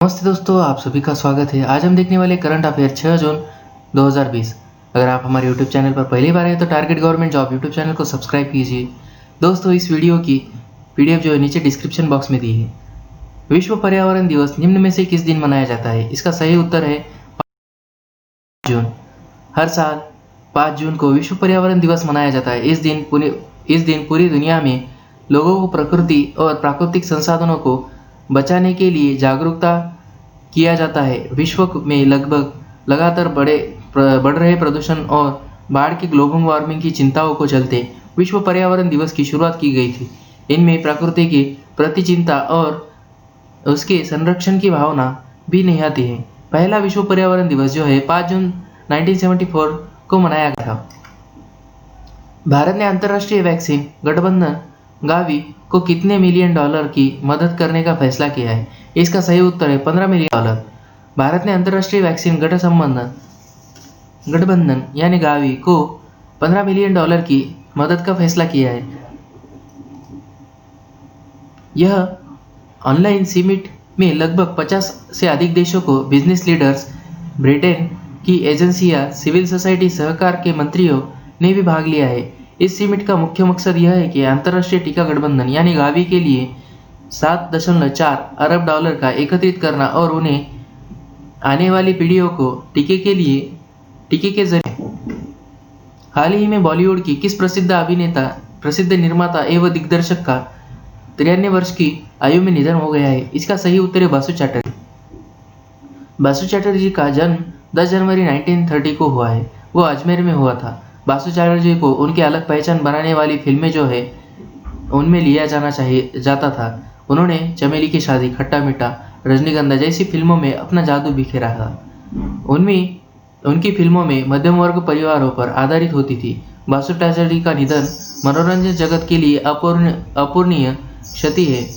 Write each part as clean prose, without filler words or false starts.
नमस्ते दोस्तों, आप सभी का स्वागत है। आज हम देखने वाले करंट अफेयर 6 जून 2020। अगर आप हमारे यूट्यूब चैनल पर पहली बार हैं तो target government job YouTube channel को सब्सक्राइब कीजिए। दोस्तों, इस वीडियो की पीडीएफ जो है नीचे डिस्क्रिप्शन बॉक्स में दी है। विश्व पर्यावरण दिवस निम्न में से किस दिन मनाया जाता है? इसका सही उत्तर है 5 जून। हर साल 5 जून को विश्व पर्यावरण दिवस मनाया जाता है। इस दिन पूरी दुनिया में लोगों को प्रकृति और प्राकृतिक संसाधनों को बचाने के लिए जागरूकता किया जाता है। विश्व में लगातार बढ़ रहे प्रदूषण और बाढ़ की ग्लोबल वार्मिंग की चिंताओं को चलते विश्व पर्यावरण दिवस की शुरुआत की गई थी। इनमें प्रकृति के प्रति चिंता और उसके संरक्षण की भावना भी निहित है। पहला विश्व पर्यावरण दिवस जो है 5 जून 1974 को मनाया गया था। भारत ने अंतर्राष्ट्रीय वैक्सीन गठबंधन गावी को कितने मिलियन डॉलर की मदद करने का फैसला किया है? इसका सही उत्तर है 15 मिलियन डॉलर। भारत ने अंतर्राष्ट्रीय वैक्सीन गठबंधन यानी गावी को 15 मिलियन डॉलर की मदद का फैसला किया है। यह ऑनलाइन समिट में लगभग 50 से अधिक देशों को बिजनेस लीडर्स, ब्रिटेन की एजेंसियां, सिविल सोसाइटी सहकार के मंत्रियों ने भी भाग लिया है। इस समिट का मुख्य मकसद यह है कि अंतर्राष्ट्रीय टीका गठबंधन यानी गावी के लिए 7.4 अरब डॉलर का एकत्रित करना और उन्हें आने वाली पीढ़ियों को टीके के जरिए। हाल ही में बॉलीवुड की किस प्रसिद्ध निर्माता एवं दिग्दर्शक का 93 वर्ष की आयु में निधन हो गया है? इसका सही उत्तर है बासु चैटर्जी। बासु चैटर्जी का जन्म 10 जनवरी 1930 को हुआ है। वो अजमेर में हुआ था। बासु चैटर्जी को उनकी अलग पहचान बनाने वाली फिल्में जो है उनमें लिया जाता था। उन्होंने चमेली की शादी, खट्टा मीठा, रजनीगंधा जैसी फिल्मों में अपना जादू बिखेरा था। उनकी फिल्मों में मध्यम वर्ग परिवारों पर आधारित होती थी। बासु चैटर्जी का निधन मनोरंजन जगत के लिए अपूरणीय क्षति है।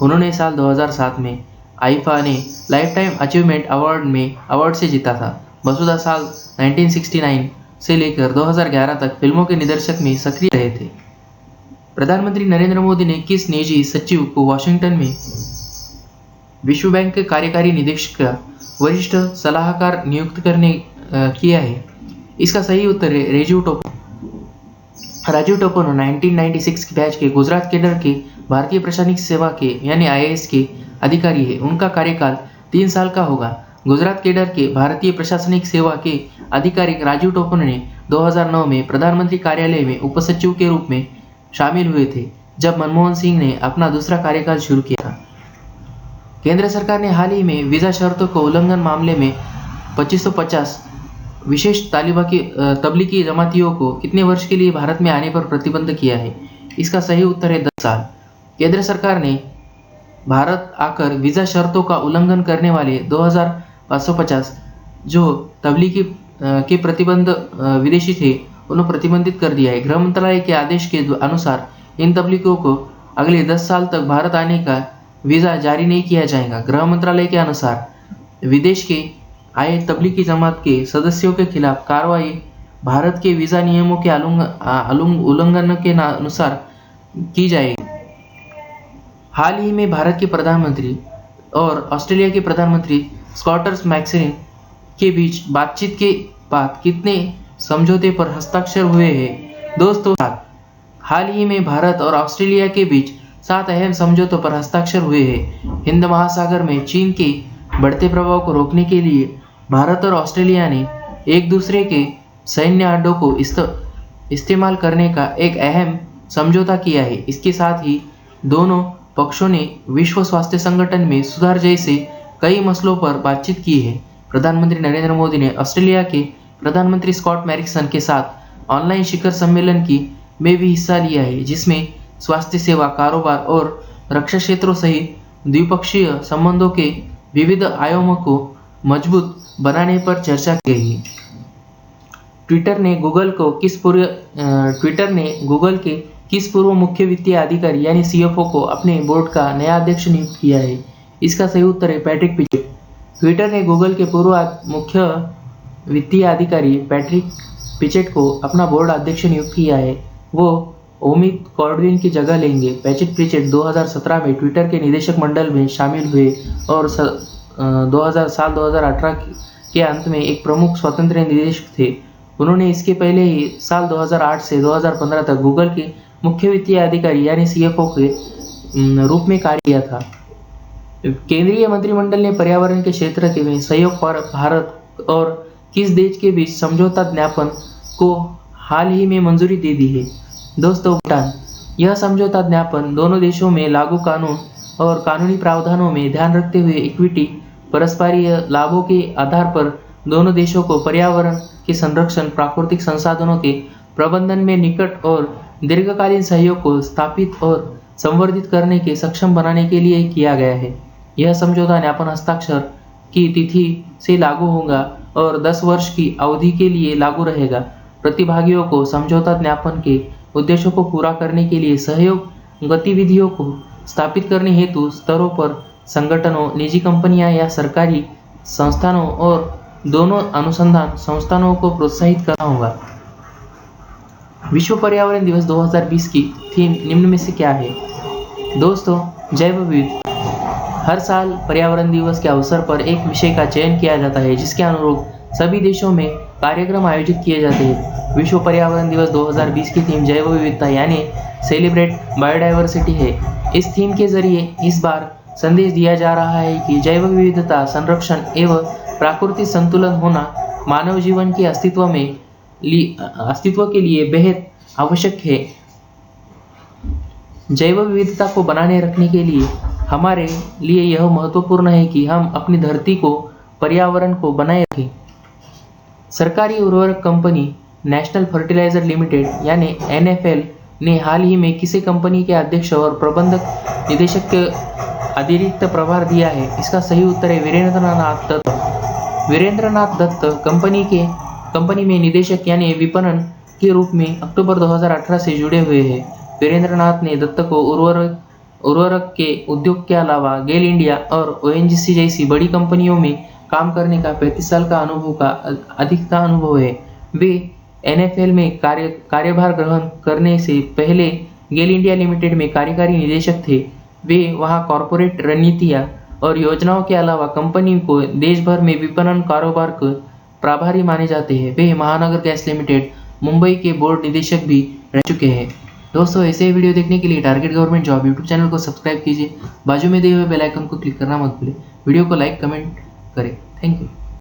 उन्होंने साल 2007 में आईफा ने लाइफ टाइम अचीवमेंट अवार्ड से जीता था। बसुदा साल 1969 से लेकर 2011 तक फिल्मों के निर्देशक में सक्रिय रहे थे। प्रधानमंत्री नरेंद्र मोदी ने किस निजी सचिव को वाशिंगटन में विश्व बैंक के कार्यकारी निदेशक का वरिष्ठ सलाहकार नियुक्त किया है? इसका सही उत्तर है राजीव टोपनो 1996 बैच के गुजरात कैडर के भारतीय प्रशासनिक सेवा के यानी IAS के अधिकारी है। उनका कार्यकाल 3 साल का होगा। गुजरात कैडर के भारतीय प्रशासनिक सेवा के अधिकारी राजीव टोपनो ने 2009 में प्रधानमंत्री कार्यालय में उपसचिव के रूप में शामिल हुए थे, जब मनमोहन सिंह ने अपना दूसरा कार्यकाल शुरू किया था। केंद्र सरकार ने हाल ही में वीजा शर्तों को उल्लंघन मामले में 2550 विशेष तबलीगी जमातियों को कितने वर्ष के लिए भारत में आने पर प्रतिबंध किया है? इसका सही उत्तर है 10 साल। केंद्र सरकार ने भारत आकर वीजा शर्तों का उल्लंघन करने वाले 2550 जो तबलीगी के प्रतिबंध विदेशी थे उन्हें प्रतिबंधित कर दिया है। गृह मंत्रालय के आदेश के अनुसार इन तबलीगियों को अगले 10 साल तक भारत आने का वीजा जारी नहीं किया जाएगा। गृह मंत्रालय के अनुसार विदेश के आए तबलीगी जमात के सदस्यों के खिलाफ कार्रवाई भारत के वीजा नियमों के उल्लंघन के अनुसार की जाएगी। हाल ही में भारत के प्रधानमंत्री और ऑस्ट्रेलिया के प्रधानमंत्री स्कॉट मॉरिसन के बीच बातचीत के बाद कितने समझौते पर हस्ताक्षर हुए हैं? दोस्तों, हाल ही में भारत और ऑस्ट्रेलिया के बीच 7 अहम समझौतों पर हस्ताक्षर हुए हैं। हिंद महासागर में चीन के बढ़ते प्रभाव को रोकने के लिए भारत और ऑस्ट्रेलिया ने एक दूसरे के सैन्य अड्डों को इस्तेमाल करने का एक अहम समझौता किया है। इसके साथ ही दोनों पक्षों ने विश्व स्वास्थ्य संगठन में सुधार जैसे कई मसलों पर बातचीत की है। प्रधानमंत्री नरेंद्र मोदी ने ऑस्ट्रेलिया के प्रधानमंत्री स्कॉट मॉरिसन के साथ ऑनलाइन शिखर सम्मेलन में भी हिस्सा लिया है, जिसमें स्वास्थ्य सेवा, कारोबार और रक्षा क्षेत्रों सहित द्विपक्षीय संबंधों के विविध आयामों को मजबूत बनाने पर चर्चा की गई। ट्विटर ने गूगल के किस पूर्व मुख्य वित्तीय अधिकारी यानी CFO को अपने बोर्ड का नया अध्यक्ष नियुक्त किया है? इसका सही उत्तर है पैट्रिक पिचेट। ट्विटर ने गूगल के पूर्व मुख्य वित्तीय अधिकारी पैट्रिक पिचेट को अपना बोर्ड अध्यक्ष नियुक्त किया है। वो ओमित कॉर्डविन की जगह लेंगे। पैट्रिक पिचेट 2017 में ट्विटर के निदेशक मंडल में शामिल हुए और 2018 के अंत में एक प्रमुख स्वतंत्र निदेशक थे। उन्होंने इसके पहले ही साल 2008 से 2015 तक गूगल के मुख्य वित्तीय अधिकारी यानी CFO के रूप में कार्य किया था। केंद्रीय मंत्रिमंडल ने पर्यावरण के क्षेत्र के में सहयोग पर भारत और किस देश के बीच समझौता ज्ञापन को हाल ही में मंजूरी दे दी है। दोस्तों, भूटान। यह समझौता ज्ञापन दोनों देशों में लागू कानून और कानूनी प्रावधानों में ध्यान रखते हुए इक्विटी परस्परीय लाभों के आधार पर दोनों देशों को पर्यावरण के संरक्षण, प्राकृतिक संसाधनों के प्रबंधन में निकट और दीर्घकालीन सहयोग को स्थापित और संवर्धित करने के सक्षम बनाने के लिए किया गया है। यह समझौता ज्ञापन हस्ताक्षर की तिथि से लागू होगा और 10 वर्ष की अवधि के लिए लागू रहेगा। प्रतिभागियों को समझौता ज्ञापन के उद्देश्यों को पूरा करने के लिए सहयोग गतिविधियों को स्थापित करने हेतु स्तरों पर संगठनों, निजी कंपनियां या सरकारी संस्थानों और दोनों अनुसंधान संस्थानों को प्रोत्साहित करना होगा। विश्व पर्यावरण दिवस 2020 की थीम निम्न में से क्या है? दोस्तों, जैव विविधता। हर साल पर्यावरण दिवस के अवसर पर एक विषय का चयन किया जाता है जिसके अनुरूप सभी देशों में कार्यक्रम आयोजित किए जाते हैं। विश्व पर्यावरण दिवस 2020 की थीम जैव विविधता यानी सेलिब्रेट बायोडाइवर्सिटी है। इस थीम के जरिए इस बार संदेश दिया जा रहा है कि जैव विविधता संरक्षण एवं प्राकृतिक संतुलन होना मानव जीवन के अस्तित्व के लिए बेहद आवश्यक है। जैव विविधता को बनाए रखने के लिए हमारे लिए यह महत्वपूर्ण है कि हम अपनी धरती को, पर्यावरण को बनाए रखें। सरकारी उर्वरक कंपनी नेशनल फर्टिलाइजर लिमिटेड यानी NFL ने हाल ही में किसी कंपनी के अध्यक्ष और प्रबंधक निदेशक के अतिरिक्त प्रभार दिया है? इसका सही उत्तर है वीरेंद्रनाथ दत्त। वीरेंद्रनाथ दत्त कंपनी में निदेशक यानी विपणन के रूप में अक्टूबर 2018 से जुड़े हुए हैं। वीरेंद्रनाथ ने दत्त को उर्वरक के उद्योग के अलावा गेल इंडिया और ONGC जैसी बड़ी कंपनियों में काम करने का 35 साल का अधिक का अनुभव है। वे NFL में कार्यभार ग्रहण करने से पहले गेल इंडिया लिमिटेड में कार्यकारी निदेशक थे। वे वहां कॉरपोरेट रणनीतियां और योजनाओं के अलावा कंपनी को देश भर में विपणन कारोबार के प्रभारी माने जाते हैं। वे महानगर गैस लिमिटेड मुंबई के बोर्ड निदेशक भी रह चुके हैं। दोस्तों, ऐसे ही वीडियो देखने के लिए target government job YouTube channel को सब्सक्राइब कीजिए। बाजू में दिए हुए बेल आइकन को क्लिक करना मत भूलिए। वीडियो को लाइक कमेंट करें। Thank you.